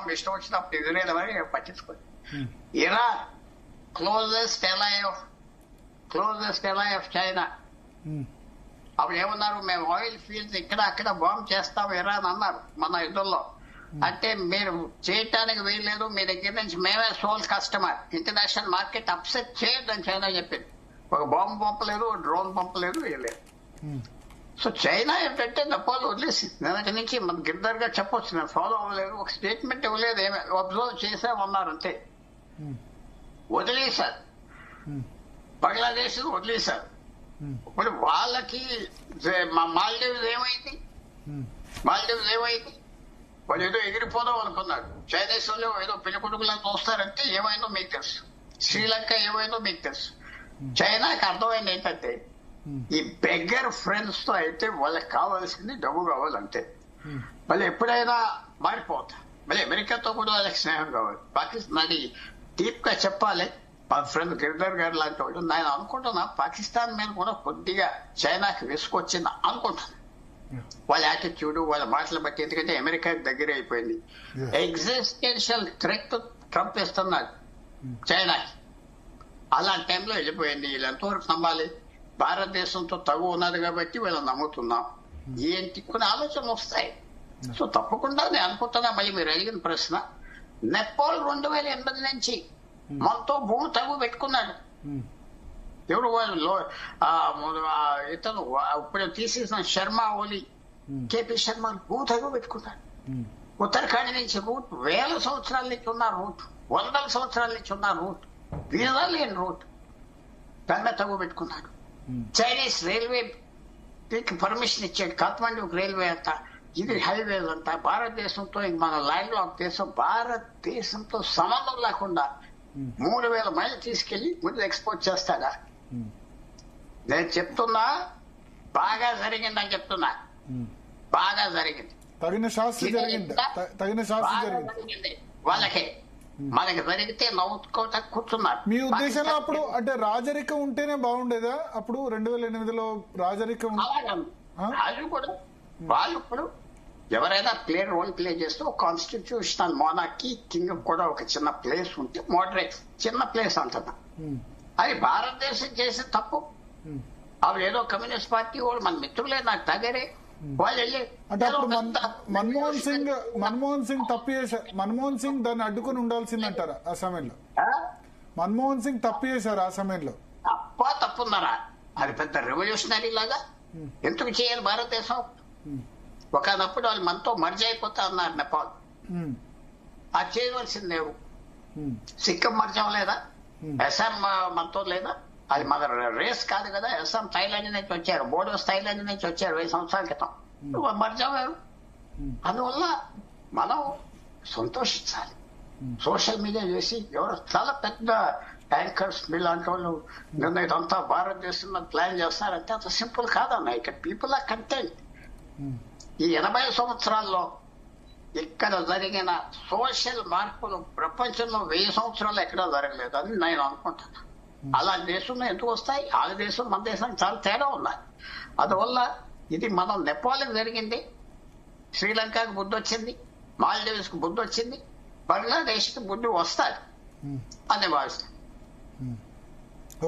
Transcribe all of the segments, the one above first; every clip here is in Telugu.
బాంబు ఇష్టం వచ్చినప్పుడు ఎదురేదామని పట్టించుకోండి. Iran closest ally of China. అప్పుడు ఏమన్నారు, మేము ఆయిల్ ఫీల్డ్స్ ఇక్కడ అక్కడ బాంబు చేస్తాం ఇరాన్ అన్నారు మన యుద్ధంలో. అంటే మీరు చేయటానికి వీల్లేదు, మీ దగ్గర నుంచి మేమే sole customer, international market upset చేయొద్దని చైనా చెప్పింది. ఒక బాంబు పంపలేదు, డ్రోన్ పంపలేదు, వేయలేదు. సో చైనా ఏంటంటే నెపాల్ వదిలేసింది. నిన్నటి నుంచి మన గిరిధర్ గా చెప్పొచ్చు, నేను ఫాలో అవ్వలేదు, ఒక స్టేట్మెంట్ ఇవ్వలేదు, ఏమే అబ్జర్వ్ చేసామన్నారు అంతే. వదిలేశారు, బంగ్లాదేశ్ వదిలేశారు. ఇప్పుడు వాళ్ళకి మాల్దీవ్స్ ఏమైంది, వాళ్ళు ఏదో ఎగిరిపోదాం అనుకున్నారు. చైనీస్ వాళ్ళు ఏదో పిల్లకొడుకులా చూస్తారంటే ఏమైందో మీకు తెలుసు, శ్రీలంక ఏమైందో మీకు తెలుసు. చైనాకి అర్థమైంది ఏంటంటే ఈ బెగ్గర్ ఫ్రెండ్స్ తో అయితే వాళ్ళకి కావాల్సింది డబ్బు కావాలంటే. మళ్ళీ ఎప్పుడైనా మారిపోతా, మళ్ళీ అమెరికాతో కూడా వాళ్ళకి స్నేహం కావాలి. పాకిస్తాన్ అది డీప్ గా చెప్పాలి. మా ఫ్రెండ్ గిరిధర్ గారు లాంటి వాళ్ళు, నేను అనుకుంటున్నా పాకిస్తాన్ మీద కూడా కొద్దిగా చైనాకి విసుకొచ్చింది అనుకుంటున్నాను. వాళ్ళ యాటిట్యూడ్, వాళ్ళ మాటలు బట్టి. ఎందుకంటే అమెరికా దగ్గర అయిపోయింది. ఎగ్జిస్టెన్షియల్ థ్రెట్ ట్రంప్ ఇస్తున్నాడు చైనాకి. అలాంటి టైంలో వెళ్ళిపోయింది. వీళ్ళు ఎంతవరకు నమ్మాలి? భారతదేశంతో తగు ఉన్నది కాబట్టి వీళ్ళని నమ్ముతున్నాం. ఏంటి కొన్ని ఆలోచనలు వస్తాయి. సో తప్పకుండా నేను అనుకుంటున్నా. మళ్ళీ మీరు అడిగిన ప్రశ్న, నెపాల్ 2008 నుంచి మనతో భూమి తగు పెట్టుకున్నాడు. ఎవరు వాళ్ళు? ఇతను ఇప్పుడు తీసేసిన శర్మ ఓలీ, కేపీ శర్మ భూ తగు పెట్టుకున్నాడు. ఉత్తరాఖండ్ నుంచి రూట్, వేల సంవత్సరాల నుంచి ఉన్న రూట్, వందల సంవత్సరాల నుంచి ఉన్న రూట్, వీజా లేని రూట్, దాన్ని తగు పెట్టుకున్నాడు. చైనీస్ రైల్వే పర్మిషన్ ఇచ్చాడు, కాఠ్మండూకి రైల్వే అంతా. ఇది హైవేస్ అంతా భారతదేశంతో, మన ల్యాండ్ లాక్ దేశం, భారతదేశంతో సంబంధం లేకుండా 3000 మైళ్ళు తీసుకెళ్లి ముందు ఎక్స్పోర్ట్ చేస్తాడా? నేను చెప్తున్నా బాగా జరిగిందని చెప్తున్నా. బాగా జరిగింది, తగిన శాస్త్రం జరిగింది వాళ్ళకే. మనకి జరిగితే నవ్వుకోవటం కూర్చున్నారు. మీ ఉద్దేశంలో అప్పుడు అంటే రాజరికం ఉంటేనే బాగుండేదా? అప్పుడు 2008లో రాజరికం వాళ్ళు ఇప్పుడు ఎవరైనా రోల్ ప్లే చేస్తే ఒక కాన్స్టిట్యూషనల్ మోనార్కీ కింగ్ కూడా ఒక చిన్న ప్లేస్ ఉంటే, మోడరేట్ చిన్న ప్లేస్ అంటున్నా. అది భారతదేశం చేసే తప్పు. అవి ఏదో కమ్యూనిస్ట్ పార్టీ వాళ్ళు మన మిత్రులే, నాకు దగ్గరే, వాళ్ళు వెళ్ళి అంటే అప్పుడు మన్మోహన్ సింగ్ తప్పు చేశారు. మన్మోహన్ సింగ్ దాన్ని అడ్డుకొని ఉండాల్సిందంటారా ఆ సమయంలో? మన్మోహన్ సింగ్ తప్పు చేశారు ఆ సమయంలో? తప్పున్నారా? అది పెద్ద రెవల్యూషనరీ లాగా ఎందుకు చేయాలి భారతదేశం? ఒకనప్పుడు వాళ్ళు మనతో మర్జ్ అయిపోతా అన్నారు నేపాల్. అది చేయవలసిందే. సిక్కిం మర్జ్ అవ్వలేదా? అస్సాం మనతో లేదా? అది మన రేస్ కాదు కదా. అస్సాం థైలాండ్ నుంచి వచ్చారు, బోడోస్ థైలాండ్ నుంచి వచ్చారు 1000 సంవత్సరాల క్రితం. మర్జ్ అవ్వారు. అందువల్ల మనం సంతోషించాలి. సోషల్ మీడియా చేసి ఎవరు చాలా పెద్ద ట్యాంకర్స్ మీలాంటి వాళ్ళు నిన్న ఇదంతా భారతదేశంలో ప్లాన్ చేస్తారంటే అంత సింపుల్ కాదన్న. ఇక్కడ పీపుల్ ఆర్ కంటెంట్. ఈ 80 సంవత్సరాల్లో ఇక్కడ జరిగిన సోషల్ మార్పులు ప్రపంచంలో 1000 సంవత్సరాలు ఎక్కడా జరగలేదు అని నేను అనుకుంటున్నాను. అలాంటి దేశంలో ఎందుకు వస్తాయి? ఆ దేశం మన దేశానికి చాలా తేడా ఉన్నాయి. అందువల్ల ఇది మనం నేపాల్కి జరిగింది, శ్రీలంకకి బుద్ధి వచ్చింది, మాల్దీవ్స్ కి బుద్ధి వచ్చింది, బంగ్లాదేశ్ కి బుద్ధి వస్తాయి అని భావిస్తాను.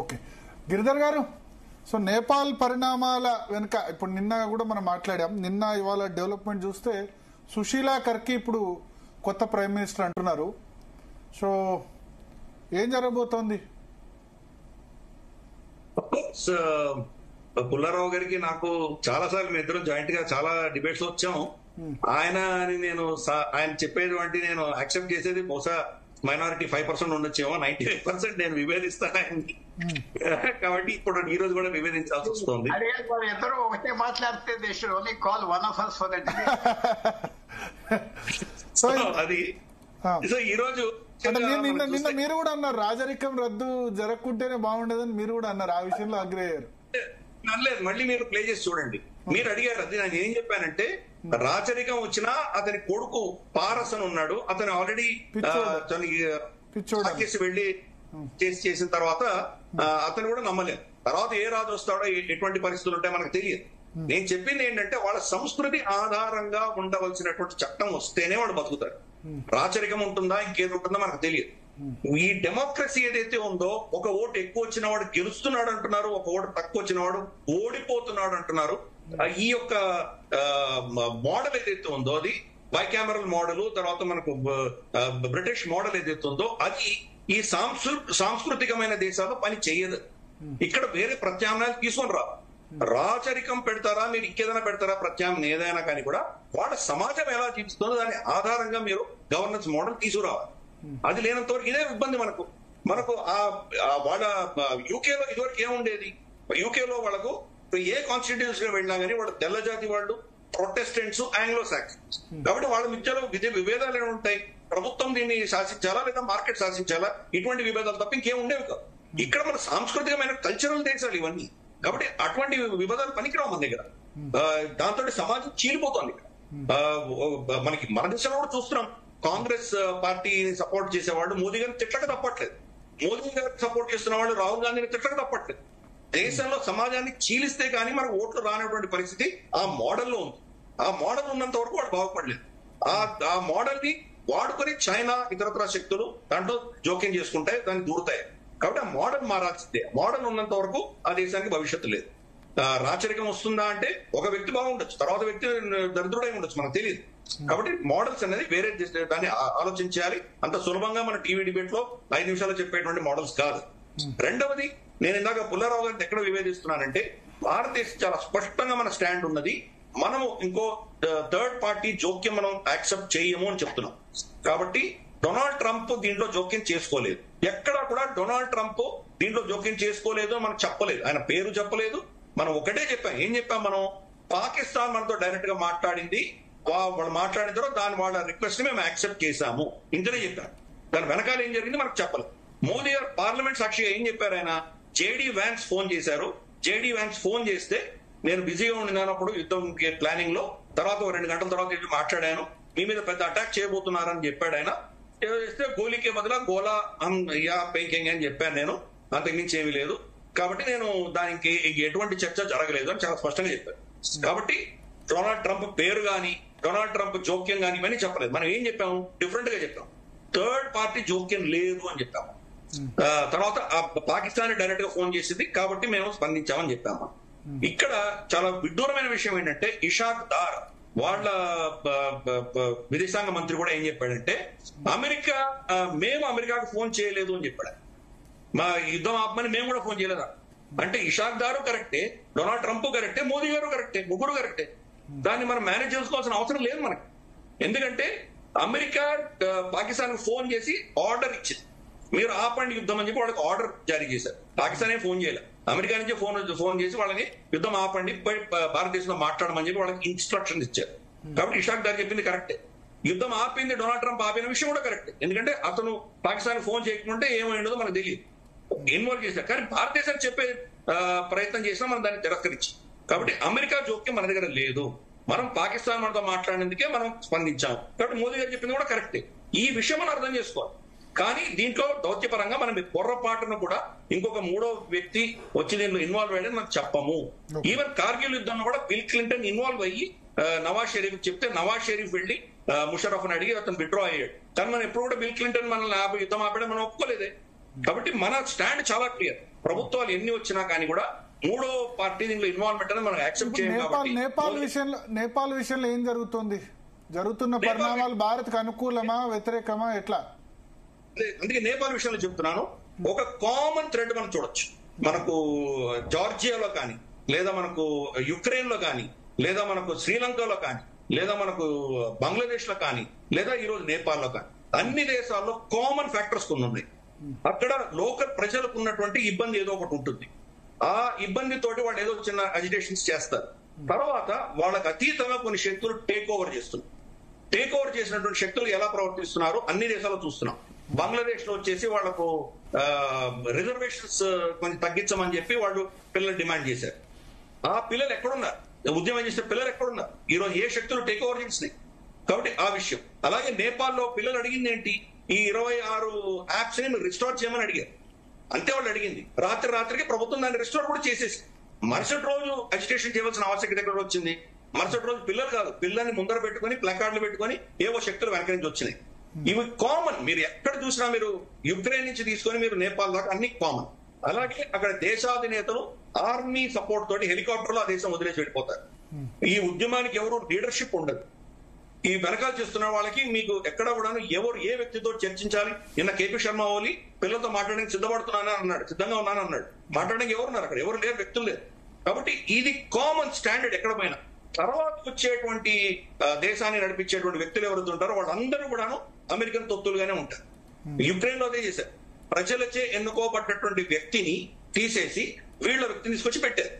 ఓకే గిరిధర్ గారు, సో నేపాల్ పరిణామాల వెనుక ఇప్పుడు నిన్న కూడా మనం మాట్లాడాం. నిన్న ఇవాళ డెవలప్మెంట్ చూస్తే సుశీలా కర్కి ఇప్పుడు కొత్త ప్రైమ్ మినిస్టర్ అంటున్నారు. సో ఏం జరగబోతోంది? పుల్లారావు గారికి నాకు చాలా సార్లు మేము ఇద్దరం జాయింట్ గా చాలా డిబేట్స్ వచ్చాము. ఆయన చెప్పేటువంటి నేను యాక్సెప్ట్ చేసేది బహుశా మైనారిటీ 5% ఉండొచ్చేమో, 95% నేను విభేదిస్తాను ఆయన్ని. కాబట్టి ఇప్పుడు ఈ రోజు కూడా విభేదించాల్సి వస్తుంది. ఇద్దరు ఒకటే మాట్లాడితే అది సో ఈ రోజు నిన్న మీరు కూడా అన్నారు రాజరికం రద్దు జరగకుంటేనే బాగుండేదని మీరు కూడా అన్నారు. ఆ విషయంలో అగ్రి అయ్యారు. అనలేదు, మళ్ళీ మీరు ప్లే చేసి చూడండి. మీరు అడిగారు అది. నేను ఏం చెప్పానంటే రాజరికం వచ్చినా అతని కొడుకు పారస్ అని ఉన్నాడు, అతను ఆల్రెడీ వెళ్ళి చేసిన తర్వాత అతను కూడా నమ్మలేదు. తర్వాత ఏ రాజు వస్తాడో ఎటువంటి పరిస్థితులు ఉంటాయో మనకు తెలియదు. నేను చెప్పింది ఏంటంటే వాళ్ళ సంస్కృతి ఆధారంగా ఉండవలసినటువంటి చట్టం వస్తేనే వాళ్ళు బతుకుతారు. రాచరికం ఉంటుందా ఇంకేది ఉంటుందో మనకు తెలియదు. ఈ డెమోక్రసీ ఏదైతే ఉందో ఒక ఓటు ఎక్కువ వచ్చిన వాడు గెలుస్తున్నాడు అంటున్నారు, ఒక ఓటు తక్కువ వచ్చిన వాడు ఓడిపోతున్నాడు అంటున్నారు. ఈ యొక్క మోడల్ ఏదైతే ఉందో అది బైకామరల్ మోడల్, తర్వాత మనకు బ్రిటిష్ మోడల్ ఏదైతే ఉందో అది ఈ సాంస్కృతికమైన దేశాల్లో పని చేయదు. ఇక్కడ వేరే ప్రత్యామ్నాయాలు తీసుకొని రా, రాచరికం పెడతారా మీరు ఇంకేదైనా పెడతారా ప్రత్యామ్నాయం ఏదైనా కానీ కూడా వాళ్ళ సమాజం ఎలా జీవిస్తుందో దాని ఆధారంగా మీరు గవర్నెన్స్ మోడల్ తీసుకురావాలి. అది లేనంత వరకు ఇదే ఇబ్బంది మనకు. వాళ్ళ యూకేలో ఇదివరకు ఏముండేది, యూకేలో వాళ్ళకు ఏ కాన్స్టిట్యూన్సీ వెళ్ళినా కానీ వాళ్ళు తెల్ల జాతి వాళ్ళు, ప్రొటెస్టెంట్స్, ఆంగ్లో సాక్సన్స్. కాబట్టి వాళ్ళ మధ్యలో విభేదాలు ఏమి ఉంటాయి, ప్రభుత్వం దీన్ని శాసించాలా లేదా మార్కెట్ శాసించాలా, ఇటువంటి విభేదాలు తప్ప ఇంకేం ఉండేవి కాదు. ఇక్కడ మన సాంస్కృతికమైన కల్చరల్ దేశాలు ఇవన్నీ, కాబట్టి అటువంటి విభేదాలు పనికిరావు మన దగ్గర. దాంతో సమాజం చీలిపోతుంది. మనకి మన దేశంలో కూడా చూస్తున్నాం, కాంగ్రెస్ పార్టీని సపోర్ట్ చేసేవాళ్ళు మోదీ గారిని తిట్టక తప్పట్లేదు, మోదీ గారికి సపోర్ట్ చేస్తున్న వాళ్ళు రాహుల్ గాంధీని తిట్టక తప్పట్లేదు. దేశంలో సమాజాన్ని చీలిస్తే కానీ మనకు ఓట్లు రానటువంటి పరిస్థితి ఆ మోడల్లో ఉంది. ఆ మోడల్ ఉన్నంత వరకు వాడు బాగుపడలేదు. ఆ మోడల్ ని వాడుకొని చైనా ఇతరత్ర శక్తులు దాంట్లో జోక్యం చేసుకుంటాయి, దాన్ని దూరుతాయి. కాబట్టి ఆ మోడల్ మారాల్సిందే. మోడల్ ఉన్నంత వరకు ఆ దేశానికి భవిష్యత్తు లేదు. రాచరికం వస్తుందా అంటే ఒక వ్యక్తి బాగుండొచ్చు, తర్వాత వ్యక్తి దరిద్రుడై ఉండొచ్చు, మనకు తెలియదు. కాబట్టి మోడల్స్ అనేది వేరే దాన్ని ఆలోచించాలి. అంత సులభంగా మన టీవీ డిబేట్ లో 5 నిమిషాలు చెప్పేటువంటి మోడల్స్ కాదు. రెండవది, నేను ఇందాక పుల్లారావు గారిని ఎక్కడ వివేదిస్తున్నానంటే భారతదేశం చాలా స్పష్టంగా మన స్టాండ్ ఉన్నది. మనము ఇంకో థర్డ్ పార్టీ జోక్యం మనం యాక్సెప్ట్ చేయము అని చెప్తున్నాం. కాబట్టి డొనాల్డ్ ట్రంప్ దీంట్లో జోక్యం చేసుకోలేదు. ఎక్కడా కూడా డొనాల్డ్ ట్రంప్ దీంట్లో జోక్యం చేసుకోలేదు మనం చెప్పలేదు, ఆయన పేరు చెప్పలేదు. మనం ఒకటే చెప్పాం. ఏం చెప్పాం మనం? పాకిస్తాన్ మనతో డైరెక్ట్ గా మాట్లాడింది, వాళ్ళు మాట్లాడిన తర్వాత దాని వాళ్ళ రిక్వెస్ట్ ని మేము యాక్సెప్ట్ చేశాము, ఇంతనే చెప్పారు. దాని వెనకాల ఏం జరిగింది మనకు చెప్పలేదు. మోదీ గారు పార్లమెంట్ సాక్షిగా ఏం చెప్పారు? ఆయన జేడీ వ్యాన్స్ ఫోన్ చేశారు. జేడీ వ్యాన్స్ ఫోన్ చేస్తే నేను బిజీగా ఉండినప్పుడు యుద్ధం ప్లానింగ్ లో, తర్వాత 2 గంటల తర్వాత మాట్లాడాను, మీ మీద పెద్ద అటాక్ చేయబోతున్నారని చెప్పాడు ఆయన. చేస్తే గోలీకే బదులా గోలా పెంకింగ్ అని చెప్పాను నేను, అంతకుమించి ఏమీ లేదు. కాబట్టి నేను దానికి ఎటువంటి చర్చ జరగలేదు అని చాలా స్పష్టంగా చెప్పారు. కాబట్టి డొనాల్డ్ ట్రంప్ పేరు గాని, డొనాల్డ్ ట్రంప్ జోక్యం గాని ఇవన్నీ చెప్పలేదు. మనం ఏం చెప్పాము? డిఫరెంట్ గా చెప్పాము. థర్డ్ పార్టీ జోక్యం లేదు అని చెప్పాము. తర్వాత పాకిస్తాన్ డైరెక్ట్ గా ఫోన్ చేసింది కాబట్టి మేము స్పందించామని చెప్పాము. ఇక్కడ చాలా విడ్డూరమైన విషయం ఏంటంటే ఇషాక్ దార్ వాళ్ళ విదేశాంగ మంత్రి కూడా ఏం చెప్పాడంటే మేము అమెరికాకు ఫోన్ చేయలేదు అని చెప్పాడు. మా యుద్ధం ఆపమని మేము కూడా ఫోన్ చేయలేదా అంటే ఇషాక్ దారు కరెక్టే, డొనాల్డ్ ట్రంప్ కరెక్టే, మోదీ గారు కరెక్టే, ముగ్గురు కరెక్టే. దాన్ని మనం మేనేజ్ చేసుకోవాల్సిన అవసరం లేదు మనకి. ఎందుకంటే అమెరికా పాకిస్తాన్ కు ఫోన్ చేసి ఆర్డర్ ఇచ్చింది, మీరు ఆపండి యుద్ధం అని చెప్పి వాళ్ళకి ఆర్డర్ జారీ చేశారు. పాకిస్తాన్ ఏం ఫోన్ చేయలేదు, అమెరికా నుంచి ఫోన్ చేసి వాళ్ళని యుద్ధం ఆపండి, భారతదేశంలో మాట్లాడమని చెప్పి వాళ్ళకి ఇన్స్ట్రక్షన్స్ ఇచ్చారు. కాబట్టి ఇషాక్ దార్ చెప్పింది కరెక్టే. యుద్ధం ఆపింది డొనాల్డ్ ట్రంప్ ఆపిన విషయం కూడా కరెక్టే. ఎందుకంటే అతను పాకిస్తాన్ ఫోన్ చేయకుంటే ఏమైందో మనకు తెలియదు, ఇన్వాల్వ్ చేశారు. కానీ భారతదేశానికి చెప్పే ప్రయత్నం చేసినా మనం దాన్ని తిరస్కరించాం. కాబట్టి అమెరికా జోక్యం మన దగ్గర లేదు, మనం పాకిస్తాన్ మనతో మాట్లాడేందుకే మనం స్పందించాం. కాబట్టి మోదీ గారు చెప్పింది కూడా కరెక్టే. ఈ విషయం మనం అర్థం చేసుకోవాలి. కానీ దీంట్లో దౌత్యపరంగా మనం పొర్రపాటును కూడా ఇంకొక 3వ వ్యక్తి వచ్చి దీంట్లో ఇన్వాల్వ్ అయ్యాడని మనం చెప్పము. ఈవెన్ కార్గిల్ యుద్ధంలో కూడా బిల్ క్లింటన్ ఇన్వాల్వ్ అయ్యి నవాజ్ షరీఫ్ చెప్తే నవాజ్ షరీఫ్ వెళ్లి ముషరఫ్ అని అడిగి అతను విత్డ్రా అయ్యాడు. కానీ మనం ఎప్పుడు కూడా బిల్ క్లింటన్ మనల్ని యుద్ధం ఆపడం మనం ఒప్పుకోలేదే. కాబట్టి మన స్టాండ్ చాలా క్లియర్. ప్రభుత్వాలు ఎన్ని వచ్చినా కానీ కూడా 3వ పార్టీ దీంట్లో ఇన్వాల్వ్మెంట్ అని మనం యాక్సెప్ట్ చేయాలి. నేపాల్ విషయంలో ఏం జరుగుతుంది? జరుగుతున్న పరిణామాలు భారత్ కు అనుకూలమా వ్యతిరేకమా ఎట్లా? అందుకే నేపాల్ విషయంలో చెప్తున్నాను. ఒక కామన్ థ్రెడ్ మనం చూడొచ్చు. మనకు జార్జియాలో కానీ, లేదా మనకు యుక్రెయిన్ లో కానీ, లేదా మనకు శ్రీలంకలో కానీ, లేదా మనకు బంగ్లాదేశ్ లో కానీ, లేదా ఈరోజు నేపాల్ లో కానీ, అన్ని దేశాల్లో కామన్ ఫ్యాక్టర్స్ కొన్ని ఉన్నాయి. అక్కడ లోకల్ ప్రజలకు ఉన్నటువంటి ఇబ్బంది ఏదో ఒకటి ఉంటుంది. ఆ ఇబ్బందితోటి వాళ్ళు ఏదో చిన్న అజిటేషన్స్ చేస్తారు. తర్వాత వాళ్ళకి అతీతంగా కొన్ని శక్తులు టేక్ ఓవర్ చేస్తున్నారు. టేక్ ఓవర్ చేసినటువంటి శక్తులు ఎలా ప్రవర్తిస్తున్నారు అన్ని దేశాల్లో చూస్తున్నాం. బంగ్లాదేశ్ లో వచ్చేసి వాళ్లకు రిజర్వేషన్స్ కొంచెం తగ్గించమని చెప్పి వాళ్ళు పిల్లలు డిమాండ్ చేశారు. ఆ పిల్లలు ఎక్కడున్నారు? ఉద్యమం చేసిన పిల్లలు ఎక్కడున్నారు? ఈరోజు ఏ శక్తులు టేక్ ఓవర్ చేసినాయి? కాబట్టి ఆ విషయం. అలాగే నేపాల్లో పిల్లలు అడిగింది ఏంటి? ఈ 26 యాప్స్ ని రిస్టోర్ చేయమని అడిగారు. అంతే వాళ్ళు అడిగింది. రాత్రికి ప్రభుత్వం దాన్ని రిస్టోర్ కూడా చేసేసి మరుసటి రోజు అజిటేషన్ చేయవలసిన ఆవశ్యకత ఎక్కడ వచ్చింది? మరుసటి రోజు పిల్లలు కాదు, పిల్లల్ని ముందర పెట్టుకుని ప్లకార్డులు పెట్టుకుని ఏవో శక్తులు వెనక నుంచి వచ్చినాయి. ఇవి కామన్. మీరు ఎక్కడ చూసినా మీరు యుక్రెయిన్ నుంచి తీసుకొని మీరు నేపాల్ దాకా అన్ని కామన్. అలాగే అక్కడ దేశాధినేతలు ఆర్మీ సపోర్ట్ తోటి హెలికాప్టర్ లో ఆ దేశం వదిలేసి వెళ్ళిపోతారు. ఈ ఉద్యమానికి ఎవరు లీడర్షిప్ ఉండదు. ఈ వెనకాల చేస్తున్న వాళ్ళకి మీకు ఎక్కడ కూడా ఎవరు ఏ వ్యక్తితో చర్చించాలి. నిన్న కేపీ శర్మ ఓలీ పిల్లలతో మాట్లాడడానికి సిద్ధంగా ఉన్నాను అన్నాడు. మాట్లాడడానికి ఎవరున్నారు అక్కడ? ఎవరు లేరు, వ్యక్తులు లేరు. కాబట్టి ఇది కామన్ స్టాండర్డ్ ఎక్కడ పైన. తర్వాత వచ్చేటువంటి దేశాన్ని నడిపించేటువంటి వ్యక్తులు ఎవరైతే ఉంటారో వాళ్ళందరూ కూడాను అమెరికన్ తొత్తులుగానే ఉంటారు. యుక్రెయిన్ లో అదే చేశారు. ప్రజలచే ఎన్నుకోబడ్డటువంటి వ్యక్తిని తీసేసి వీళ్ళ వ్యక్తిని తీసుకొచ్చి పెట్టారు.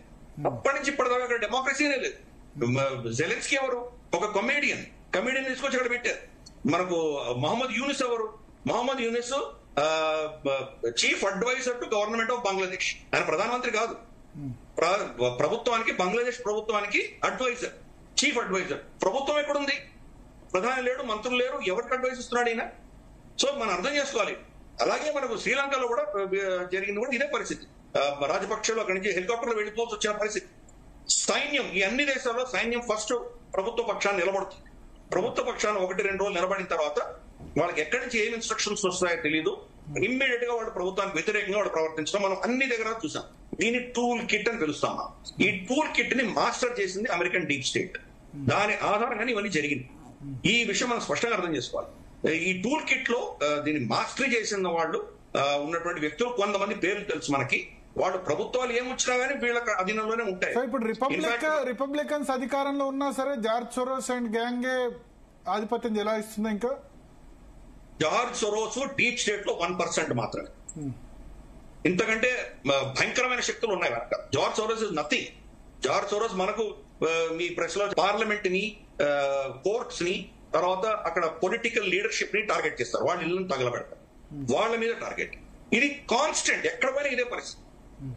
అప్పటి నుంచి ఇప్పటిదాకా అక్కడ డెమోక్రసీనే లేదు. జెలెన్స్కీ ఎవరు? ఒక కమేడియన్ తీసుకొచ్చి అక్కడ పెట్టారు. మనకు మహమ్మద్ యూనిస్ ఎవరు? Muhammad Yunus chief adviser to government of Bangladesh. ఆయన ప్రధానమంత్రి కాదు, ప్రభుత్వానికి, బంగ్లాదేశ్ ప్రభుత్వానికి అడ్వైజర్, చీఫ్ అడ్వైజర్. ప్రభుత్వం ఎక్కడుంది? ప్రధాని లేడు, మంత్రులు లేరు, ఎవరికి అడ్వైజ్ ఇస్తున్నాడు ఈయన? సో మనం అర్థం చేసుకోవాలి. అలాగే మనకు శ్రీలంకలో కూడా జరిగింది కూడా ఇదే పరిస్థితి. రాజపక్షలు అక్కడి నుంచి హెలికాప్టర్లో వెళ్ళిపోవాల్సి వచ్చిన పరిస్థితి. సైన్యం, ఈ అన్ని దేశాల్లో సైన్యం ఫస్ట్ ప్రభుత్వ పక్షాన్ని నిలబడుతుంది. ప్రభుత్వ పక్షాన్ని 1-2 రోజులు నిలబడిన తర్వాత వాళ్ళకి ఎక్కడి నుంచి ఏం ఇన్స్ట్రక్షన్స్ వస్తాయో తెలియదు. ఇమ్మీడియట్ గా వాళ్ళు ప్రభుత్వానికి వ్యతిరేకంగా వాళ్ళు ప్రవర్తించడం మనం అన్ని దగ్గర చూసాం. దీన్ని టూల్ కిట్ అని పిలుస్తాం. ఈ టూల్ కిట్ ని మాస్టర్ చేసింది అమెరికన్ డీప్ స్టేట్. దాని ఆధారంగానే ఇవన్నీ జరిగింది. ఈ విషయం మనం స్పష్టంగా అర్థం చేసుకోవాలి. ఈ టూల్ కిట్ లో దీన్ని మాస్టరీ చేసిన వాళ్ళు ఉన్నటువంటి వ్యక్తులు కొంతమంది పేర్లు తెలుసు మనకి. వాళ్ళు ప్రభుత్వాలు ఏమొచ్చినా కానీ వీళ్ళ అధీనంలోనే ఉంటాయి. ఇప్పుడు రిపబ్లికన్స్ అధికారంలో ఉన్నా సరే జార్జ్ సోరోస్ అండ్ గ్యాంగే ఆధిపత్యం ఎలా ఇస్తుందో ఇంకా జార్జ్ సోరోస్ డీప్ స్టేట్ లో 1% మాత్రమే. ఇంతకంటే భయంకరమైన శక్తులు ఉన్నాయి వెనక. George Soros is nothing. George Soros మనకు మీ ప్రెస్ లో పార్లమెంట్ ని, కోర్ట్స్ ని, తర్వాత అక్కడ పొలిటికల్ లీడర్షిప్ ని టార్గెట్ చేస్తారు. వాళ్ళ ఇళ్ళని తగలబెడతారు, వాళ్ళ మీద టార్గెట్. ఇది కాన్స్టెంట్, ఎక్కడ పోయినా ఇదే పరిస్థితి.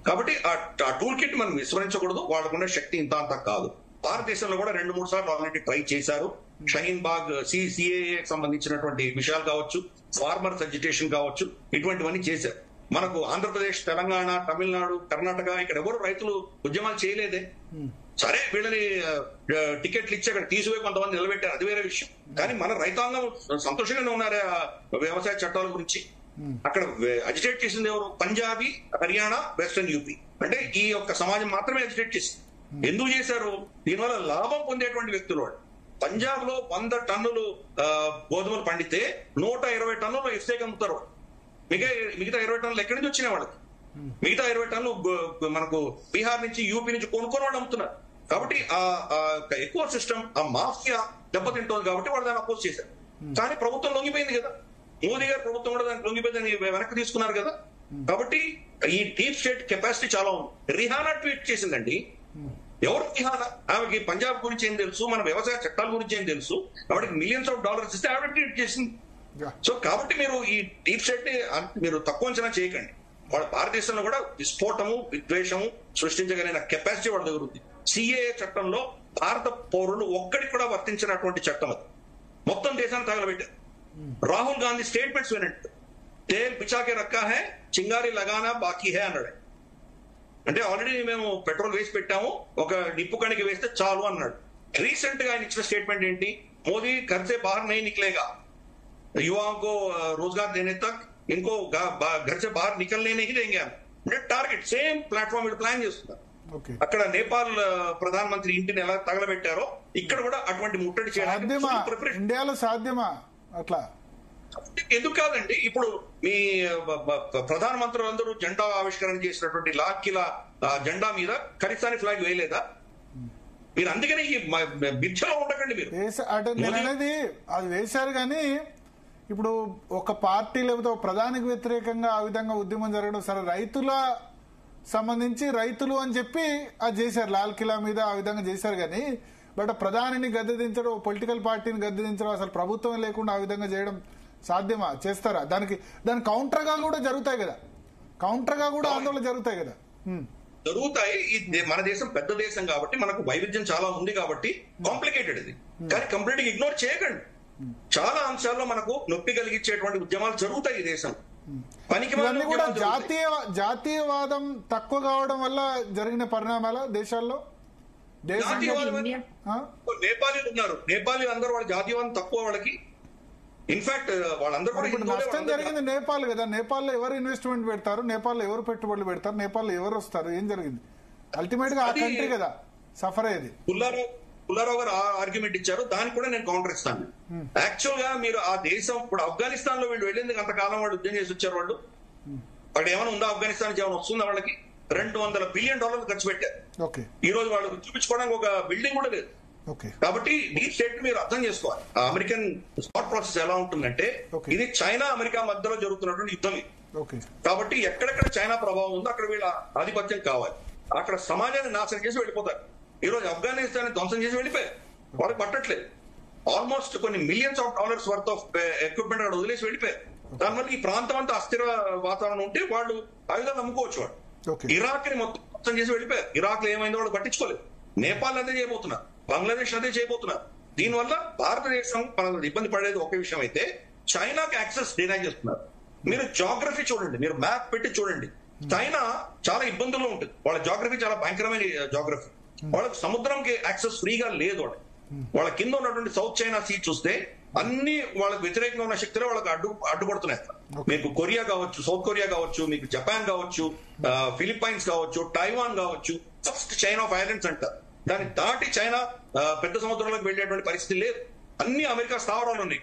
కాబట్టి ఆ టూల్ కిట్ మనం విస్మరించకూడదు. వాళ్ళకున్న శక్తి ఇంత అంత కాదు. భారతదేశంలో కూడా 2-3 సార్లు ఆల్రెడీ ట్రై చేశారు. షహీన్ బాగ్ సిఏఏ సంబంధించినటువంటి విషయాలు కావచ్చు, ఫార్మర్స్ అజిటేషన్ కావచ్చు, ఇటువంటివన్నీ చేశారు. మనకు ఆంధ్రప్రదేశ్, తెలంగాణ, తమిళనాడు, కర్ణాటక ఇక్కడ ఎవరు రైతులు ఉద్యమాలు చేయలేదే. సరే వీళ్ళని టికెట్లు ఇచ్చి అక్కడ తీసిపోయి కొంతమంది నిలబెట్టారు, అది వేరే విషయం. కానీ మన రైతాంగం సంతోషంగానే ఉన్నారు వ్యవసాయ చట్టాల గురించి. అక్కడ అజిటేట్ చేసింది ఎవరు? Punjabi, Haryana, western UP. అంటే ఈ యొక్క సమాజం మాత్రమే అజిటేట్ చేసింది. ఎందుకు చేశారు? దీనివల్ల లాభం పొందేటువంటి వ్యక్తులు వాళ్ళు. పంజాబ్ లో 100 టన్నులు గోధుమలు పండితే 120 టన్నులు ఇసుక అమ్ముతారు. మిగతా 20 టన్నులు ఎక్కడి నుంచి వచ్చినాయి వాళ్ళకి? మిగతా 20 టన్నులు మనకు బీహార్ నుంచి, యూపీ నుంచి కొనుక్కొని వాళ్ళు అమ్ముతున్నారు. కాబట్టి ఆ ఎక్కువ సిస్టమ్, ఆ మాఫియా దెబ్బతింటోంది. కాబట్టి వాళ్ళు దాన్ని అపోజ్ చేశారు. కానీ ప్రభుత్వం లొంగిపోయింది కదా. మోదీ గారు ప్రభుత్వం కూడా దానికి లొంగిపోయిందని వెనక్కి తీసుకున్నారు కదా. కాబట్టి ఈ డీప్ స్టేట్ కెపాసిటీ చాలా ఉంది. రిహానా ట్వీట్ చేసిందండి. ఎవరు రిహానా? ఆమెకి పంజాబ్ గురించి ఏం తెలుసు, మన వ్యవసాయ చట్టాల గురించి ఏం తెలుసు. కాబట్టి $millions ఇస్తే ఆవిడ ట్వీట్ చేసింది. సో కాబట్టి మీరు ఈ డీప్ స్టేట్ ని మీరు తక్కువ అంచనా చేయకండి. వాళ్ళ భారతదేశంలో కూడా విస్ఫోటము, విద్వేషము సృష్టించగలిగిన కెపాసిటీ వాళ్ళ దగ్గర ఉంది. సిఏఏ చట్టంలో భారత పౌరులు ఒక్కడికి కూడా వర్తించినటువంటి చట్టం అది. మొత్తం దేశాన్ని తగలబెట్టారు. రాహుల్ గాంధీ స్టేట్మెంట్స్ వినండి. తేల్ పిచాకే రక్కా హై, చింగారీ లగానా బాకీ హై అన్నాడు. అంటే ఆల్రెడీ మేము పెట్రోల్ వేసి పెట్టాము, ఒక నిప్పు కణికి వేస్తే చాలు అన్నాడు. రీసెంట్ గా ఆయన ఇచ్చిన స్టేట్మెంట్ ఏంటి? మోదీ घर से बाहर नहीं निकलेगा, युवाओं को रोजगार देने तक इनको घर से बाहर निकलने नहीं देंगे. అంటే టార్గెట్ సేమ్ ప్లాట్ఫామ్ వీళ్ళు ప్లాన్ చేస్తున్నారు. అక్కడ నేపాల్ ప్రధానమంత్రి ఇంటిని ఎలా తగలబెట్టారో ఇక్కడ కూడా అటువంటి ముట్టడి చేయడానికి ఇండియాలో సాధ్యమా? అట్లా ఎందుకు కాదండి. ఇప్పుడు మీ ప్రధానమంత్రులు అందరూ జెండా ఆవిష్కరణ చేసినటువంటి లాల్ కిలా జెండా మీద ఖలిస్తానీ ఫ్లాగ్ వేయలేదా? మీరు అందుకని ఈ బిచ్చలో ఉండకండి. మీరు అంటే నేను అనేది అది వేశారు, కానీ ఇప్పుడు ఒక పార్టీ లేకపోతే ఒక ప్రధానికి వ్యతిరేకంగా ఆ విధంగా ఉద్యమం జరగడం సరే. రైతుల సంబంధించి రైతులు అని చెప్పి అది చేశారు, లాల్ కిలా మీద ఆ విధంగా చేశారు. కానీ బట్ ప్రధానిని గద్దెదించడం, పొలిటికల్ పార్టీని గద్దెదించడం, అసలు ప్రభుత్వం లేకుండా ఆ విధంగా చేయడం సాధ్యమా? చేస్తారా? దానికి కౌంటర్ గా కూడా జరుగుతాయి కదా, కౌంటర్ గా కూడా ఆందోళన జరుగుతాయి కదా. జరుగుతాయి. మన దేశం పెద్ద దేశం కాబట్టి మనకు వైవిధ్యం చాలా ఉంది కాబట్టి కాంప్లికేటెడ్ ఇది. కానీ కంప్లీట్ గా ఇగ్నోర్ చేయకండి. చాలా అంశాల్లో మనకు నొప్పి కలిగించేటువంటి ఉద్యమాలు జరుగుతాయి ఈ దేశం. పనికి కూడా జాతీయవాదం తక్కువ కావడం వల్ల జరిగిన పరిణామాల దేశాల్లో. నేపాలీలు ఉన్నారు, నేపాలీలు అందరూ వాళ్ళ జాతీయవాదం తక్కువ వాళ్ళకి. ఇన్ఫాక్ట్ వాళ్ళందరూ కూడా ఇప్పుడు హిందువులే, నష్టం వాళ్ళందరూ జరిగింది నేపాల్ కదా, నేపాల్లో ఎవరు ఇన్వెస్ట్మెంట్ పెడతారు, నేపాల్లో ఎవరు పెట్టుబడులు పెడతారు, నేపాల్లో ఎవరు వస్తారు, ఏం జరిగింది? అల్టిమేట్ గా ఆ అది- కంట్రీ కదా సఫర్ అయ్యేది. పుల్లారావు గారు ఆర్గ్యుమెంట్ ఇచ్చారు, దానికి కూడా నేను కౌంటర్ ఇస్తాను. యాక్చువల్ గా మీరు ఆ దేశం ఇప్పుడు ఆఫ్ఘనిస్తాన్ లో వీళ్ళు వెళ్ళింది అంతకాలం వాళ్ళు యుద్ధం చేసి వచ్చారు. వాళ్ళు అక్కడ ఏమైనా ఉందా, ఆఫ్ఘనిస్తాన్ ఏమైనా వస్తుందా? వాళ్ళకి $200 బిలియన్ ఖర్చు పెట్టారు. ఓకే ఈ రోజు వాళ్ళు చూపించుకోవడానికి ఒక బిల్డింగ్ కూడా లేదు. ఓకే కాబట్టి డీప్ స్టేట్ మీరు అర్థం చేసుకోవాలి. ఆ అమెరికన్ థాట్ ప్రాసెస్ ఎలా ఉంటుందంటే, Okay. ఇది చైనా అమెరికా మధ్యలో జరుగుతున్నటువంటి యుద్ధం ఇది. ఓకే కాబట్టి ఎక్కడెక్కడ చైనా ప్రభావం ఉందో అక్కడ వీళ్ళ ఆధిపత్యం కావాలి. అక్కడ సమాజాన్ని నాశనం చేసి వెళ్ళిపోతారు. ఈ రోజు ఆఫ్ఘనిస్తాన్ ధ్వంసం చేసి వెళ్ళిపోయారు, వాళ్ళకి పట్టట్లేదు. ఆల్మోస్ట్ కొన్ని millions of dollars worth of equipment అక్కడ వదిలేసి వెళ్ళిపోయారు. దానివల్ల ఈ ప్రాంతం అంతా అస్థిర వాతావరణం ఉంటే వాళ్ళు ఆయుధాలు అమ్ముకోవచ్చు. వాళ్ళు ఓకే ఇరాక్ ని మొత్తం చేసి వెళ్ళిపోయారు. ఇరాక్ లో ఏమైందో వాళ్ళు పట్టించుకోలేదు. నేపాల్ అదే చేయబోతున్నారు, బంగ్లాదేశ్ అదే చేయబోతున్నారు. దీనివల్ల భారతదేశం మనల్ని ఇబ్బంది పడేది ఒక విషయం అయితే, చైనాకి యాక్సెస్ డినై చేస్తున్నారు. మీరు జాగ్రఫీ చూడండి, మీరు మ్యాప్ పెట్టి చూడండి. చైనా చాలా ఇబ్బందుల్లో ఉంటుంది. వాళ్ళ జాగ్రఫీ చాలా భయంకరమైన జాగ్రఫీ. వాళ్ళకి సముద్రంకి యాక్సెస్ ఫ్రీగా లేదు. వాళ్ళ కింద ఉన్నటువంటి సౌత్ చైనా సీ చూస్తే అన్ని వాళ్ళకి వ్యతిరేకంగా ఉన్న శక్తులే వాళ్ళకి అడ్డుపడుతున్నాయి. మీకు కొరియా కావచ్చు, సౌత్ కొరియా కావచ్చు, మీకు జపాన్ కావచ్చు, ఫిలిప్పైన్స్ కావచ్చు, టైవాన్ కావచ్చు. ఫస్ట్ చైన్ ఆఫ్ ఐలాండ్స్ అంటారు. దాన్ని దాటి చైనా పెద్ద సముద్రంలోకి వెళ్ళేటువంటి పరిస్థితి లేదు. అన్ని అమెరికా స్థావరాలు ఉన్నాయి.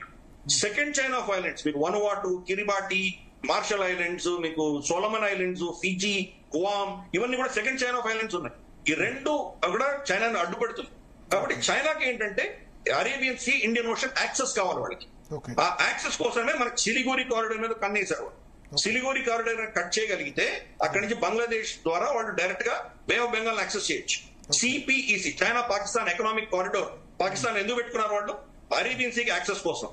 సెకండ్ చైన్ ఆఫ్ ఐలాండ్స్ మీకు వనువాటు, కిరిబాటి, మార్షల్ ఐలాండ్స్, మీకు సోలమన్ ఐలాండ్స్, ఫిజీ, గువామ్, ఇవన్నీ కూడా సెకండ్ చైన్ ఆఫ్ ఐలాండ్స్ ఉన్నాయి. ఈ రెండు కూడా చైనాను అడ్డుపడుతుంది. కాబట్టి చైనాకి ఏంటంటే Arabian sea, Indian ocean access కావాలి వాళ్ళకి. ఓకే ఆ యాక్సెస్ కోసమే మనకి సిలిగురి కారిడార్ మీద కన్నేశారు. సిలిగురి కారిడార్ కట్ చేయగలిగితే అక్కడి నుంచి బంగ్లాదేశ్ ద్వారా వాళ్ళు డైరెక్ట్ గా బే ఆఫ్ బెంగాల్ యాక్సెస్ చేయొచ్చు. CPEC, China Pakistan economic corridor, Pakistan ఎందుకు పెట్టుకున్నారు వాళ్ళు? అరేబియన్ సీకి యాక్సెస్ కోసం.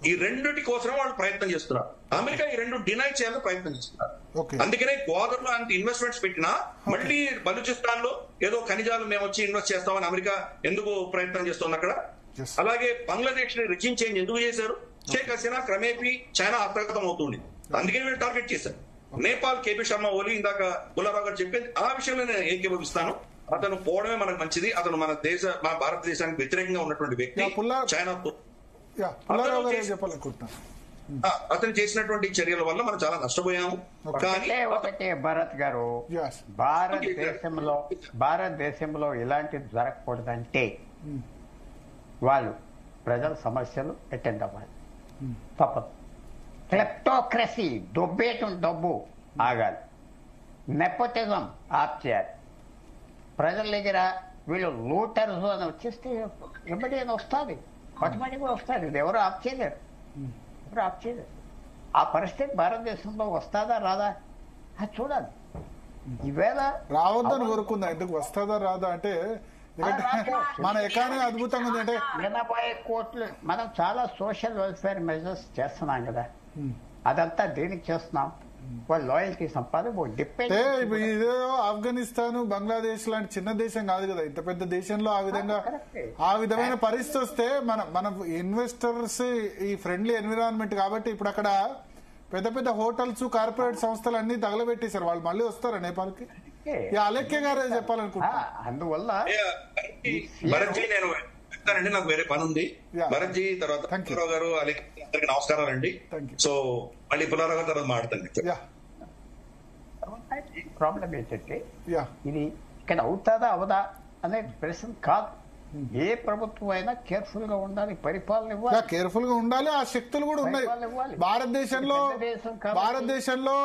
ఈ రెండిటి కోసం వాళ్ళు ప్రయత్నం చేస్తున్నారు. అమెరికా ఈ రెండు డినై చేయాలని ప్రయత్నం చేస్తున్నారు. ఓకే అందుకనే గ్వాదర్ లో అంత ఇన్వెస్ట్మెంట్స్ పెట్టినా మళ్ళీ బలూచిస్తాన్ లో ఏదో ఖనిజాలు మేము వచ్చి ఇన్వెస్ట్ చేస్తామని అమెరికా ఎందుకు ప్రయత్నం చేస్తుంది అక్కడ? Yes. అలాగే బంగ్లాదేశ్ ని రిజిమ్ చేంజ్ ఎందుకు చేశారు? షేక్ హసీనా క్రమేపీ చైనా హస్తగతం అవుతుంది. అందుకని వీళ్ళు టార్గెట్ చేశారు. నేపాల్ కేపీ శర్మ ఓలీ, ఇందాక పుల్లారావు గారు చెప్పింది ఆ విషయంలో నేను ఏకీభవిస్తాను. అతను పోవడమే మనకు మంచిది. అతను మన భారతదేశానికి వ్యతిరేకంగా ఉన్నటువంటి వ్యక్తి. చైనాతో పుల్లారావు గారు చెప్పాలనుకుంటున్నాను. అతను చేసినటువంటి చర్యల వల్ల మనం చాలా నష్టపోయాము. కానీ ఒకటే భరత్ గారు, Yes. భారతదేశంలో ఇలాంటిది జరగకూడదంటే వాళ్ళు ప్రజల సమస్యలు అటెండ్ అవ్వాలి, తప్పదు. క్లెప్టోక్రసీ, దొబ్బేయటం డబ్బు ఆగాలి, నెపోటిజం ఆప్ చేయాలి. ప్రజల దగ్గర వీళ్ళు లూటర్స్ అని వచ్చేస్తే ఎప్పటి అని వస్తుంది, ఆటోమేటిక్ గా వస్తుంది. ఇది ఎవరు ఆప్ చేయలేరు, ఎవరు ఆప్ చేయలేరు. ఆ పరిస్థితి భారతదేశంలో వస్తుందా రాదా అది చూడాలి. ఈవేళ రావద్దని కోరుకుందా, ఎందుకు వస్తుందా రాదా అంటే మన ఎకానమీ అద్భుతంగా ఉంది అంటే 80 కోట్లు మనం చాలా సోషల్ వెల్ఫేర్ మెజర్స్ చేస్తున్నాం కదా, అదంతా దేనికి చేస్తున్నాం? వాళ్ళు లాయల్టీ సంపాదన డిపెండ్. ఇదే ఆఫ్ఘనిస్తాన్, బంగ్లాదేశ్ లాంటి చిన్న దేశం కాదు కదా, ఇంత పెద్ద దేశంలో ఆ విధమైన పరిస్థితి వస్తే మన ఇన్వెస్టర్స్ ఈ ఫ్రెండ్లీ ఎన్విరాన్మెంట్ కాబట్టి ఇప్పుడు అక్కడ పెద్ద పెద్ద హోటల్స్, కార్పొరేట్ సంస్థలు అన్ని తగలబెట్టేశారు. వాళ్ళు మళ్ళీ వస్తారా నేపాల్ కి? అలెక్కే గారే చెప్పాలనుకుంటున్నా. అందువల్ల భరత్జీ నేను చెప్తానండి, నాకు వేరే పని ఉంది. భరత్జీ తర్వాత పుల్లారావు గారు, అందరికి నమస్కారాలండి. సో మళ్ళీ పుల్లారావు గారు తర్వాత మాట్లాడండి. ప్రాబ్లం ఏంటంటే ఇది ఇక్కడ అవుతాదా అవదా అనేది ప్రశ్న కాదు. ఏ ప్రభుత్వం అయినా కేర్ఫుల్ గా ఉండాలి, పరిపాలన ఇవ్వాలి, కేర్ఫుల్ గా ఉండాలి. ఆ శక్తులు కూడా ఉన్నాయి భారతదేశంలో.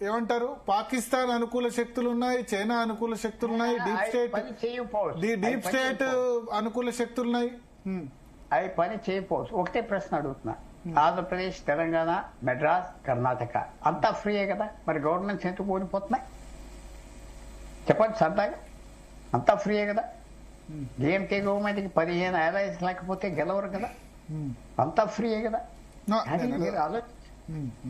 ఏమంటారు, పాకిస్తాన్ అనుకూల శక్తులు ఉన్నాయి, చైనా అనుకూల శక్తులు ఉన్నాయి, డీప్ స్టేట్ అనుకూల శక్తులు ఉన్నాయి. అవి పని చేయకపోవచ్చు. ఒకటే ప్రశ్న అడుగుతున్నా, ఆంధ్రప్రదేశ్, తెలంగాణ, మెడ్రాస్, కర్ణాటక అంతా ఫ్రీయే కదా, మరి గవర్నమెంట్స్ ఎందుకు ఓడిపోతున్నాయి చెప్పండి సరదాగా? అంతా ఫ్రీయే కదా. డిఎంకే గవర్నమెంట్ కి 15 allies లేకపోతే గెలవరు కదా, అంతా ఫ్రీయే కదా. మీరు ఆలోచించండి.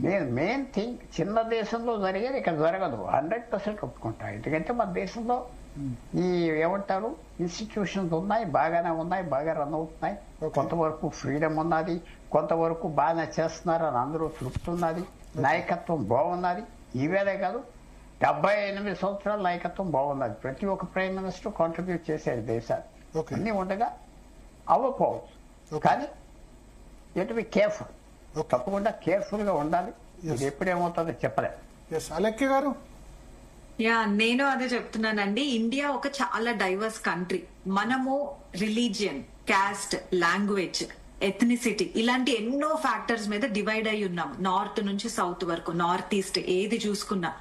నేను మెయిన్ థింగ్, చిన్న దేశంలో జరిగేది ఇక్కడ జరగదు, 100% ఒప్పుకుంటా. ఎందుకంటే మన దేశంలో ఈ ఏమంటారు ఇన్స్టిట్యూషన్స్ ఉన్నాయి, బాగానే ఉన్నాయి, బాగా రన్ అవుతున్నాయి. కొంతవరకు ఫ్రీడమ్ ఉన్నది, కొంతవరకు బాగానే చేస్తున్నారు అని అందరూ తృప్తి ఉన్నది, నాయకత్వం బాగున్నది. ఈవేళ కాదు, 78 సంవత్సరాల నాయకత్వం బాగున్నది. ప్రతి ఒక్క ప్రైమ్ మినిస్టర్ కాంట్రిబ్యూట్ చేశారు దేశాన్ని. అన్ని ఉండగా అవ్వకపోవచ్చు, కానీ యు టు బి కేర్ఫుల్. తప్పకుండా కేర్ఫుల్ గా ఉండాలి. ఇది ఎప్పుడేమవుతుందో చెప్పలేదు. ఎస్ అలెక్కి గారు. నేను అదే చెప్తున్నానండి. ఇండియా ఒక చాలా డైవర్స్ కంట్రీ. మనము రిలీజియన్, క్యాస్ట్, లాంగ్వేజ్, ఎథ్నిసిటీ ఇలాంటి ఎన్నో ఫ్యాక్టర్స్ మీద డివైడ్ అయి ఉన్నాం. నార్త్ నుంచి సౌత్ వరకు, నార్త్ ఈస్ట్ ఏది చూసుకున్నా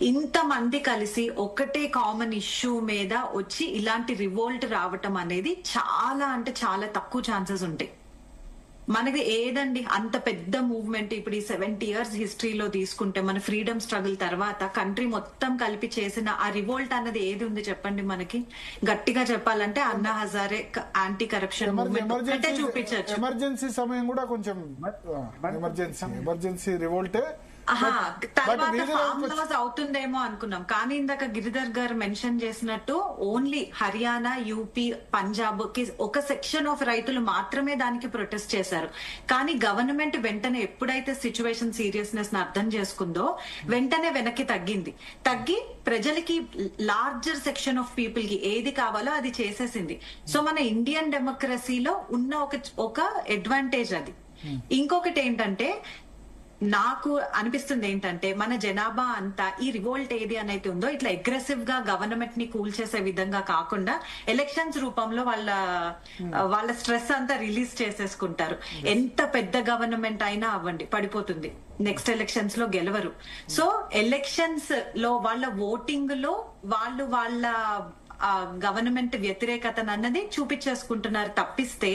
ఇంతమంది కలిసి ఒకటే కామన్ ఇష్యూ మీద వచ్చి ఇలాంటి రివోల్ట్ రావటం అనేది చాలా అంటే చాలా తక్కువ ఛాన్సెస్ ఉంటాయి. మనకి ఏదండి అంత పెద్ద మూవ్మెంట్ ఇప్పుడు ఈ 70 years హిస్టరీలో తీసుకుంటే మన ఫ్రీడమ్ స్ట్రగుల్ తర్వాత కంట్రీ మొత్తం కలిపి చేసిన ఆ రివోల్ట్ అన్నది ఏది ఉంది చెప్పండి. మనకి గట్టిగా చెప్పాలంటే Anna Hazare anti corruption movement అంటే చూపించచ్చు. ఎమర్జెన్సీ సమయం కూడా కొంచెం ఎమర్జెన్సీ రివోల్టే తర్వాత ఫామ్ లాస్ అవుతుందేమో అనుకున్నాం. కానీ ఇందాక గిరిధర్ గారు మెన్షన్ చేసినట్టు ఓన్లీ హర్యానా, యూపీ, పంజాబ్ కి ఒక సెక్షన్ ఆఫ్ రైతులు మాత్రమే దానికి ప్రొటెస్ట్ చేశారు. కానీ గవర్నమెంట్ వెంటనే ఎప్పుడైతే సిచ్యువేషన్ సీరియస్నెస్ ని అర్థం చేసుకుందో వెంటనే వెనక్కి తగ్గి ప్రజలకి లార్జర్ సెక్షన్ ఆఫ్ పీపుల్ కి ఏది కావాలో అది చేసేసింది. సో మన ఇండియన్ డెమోక్రసీలో ఉన్న ఒక అడ్వాంటేజ్ అది. ఇంకొకటి ఏంటంటే నాకు అనిపిస్తుంది ఏంటంటే మన జనాభా అంతా ఈ రివోల్ట్ ఏది అనేది ఉందో ఇట్లా అగ్రెసివ్ గా గవర్నమెంట్ ని కూల్ చేసే విధంగా కాకుండా ఎలక్షన్స్ రూపంలో వాళ్ళ స్ట్రెస్ అంతా రిలీజ్ చేసేసుకుంటారు. ఎంత పెద్ద గవర్నమెంట్ అయినా అవ్వండి పడిపోతుంది, నెక్స్ట్ ఎలక్షన్స్ లో గెలవరు. సో ఎలక్షన్స్ లో వాళ్ళ ఓటింగ్ లో వాళ్ళ గవర్నమెంట్ వ్యతిరేకత అన్నది చూపించేసుకుంటున్నారు తప్పిస్తే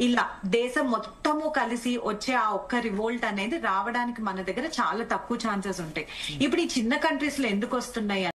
ఇలా దేశం మొత్తము కలిసి వచ్చే ఆ ఒక్క రివోల్ట్ అనేది రావడానికి మన దగ్గర చాలా తక్కువ ఛాన్సెస్ ఉంటాయి. ఇప్పుడు ఈ చిన్న కంట్రీస్ లో ఎందుకు వస్తున్నాయి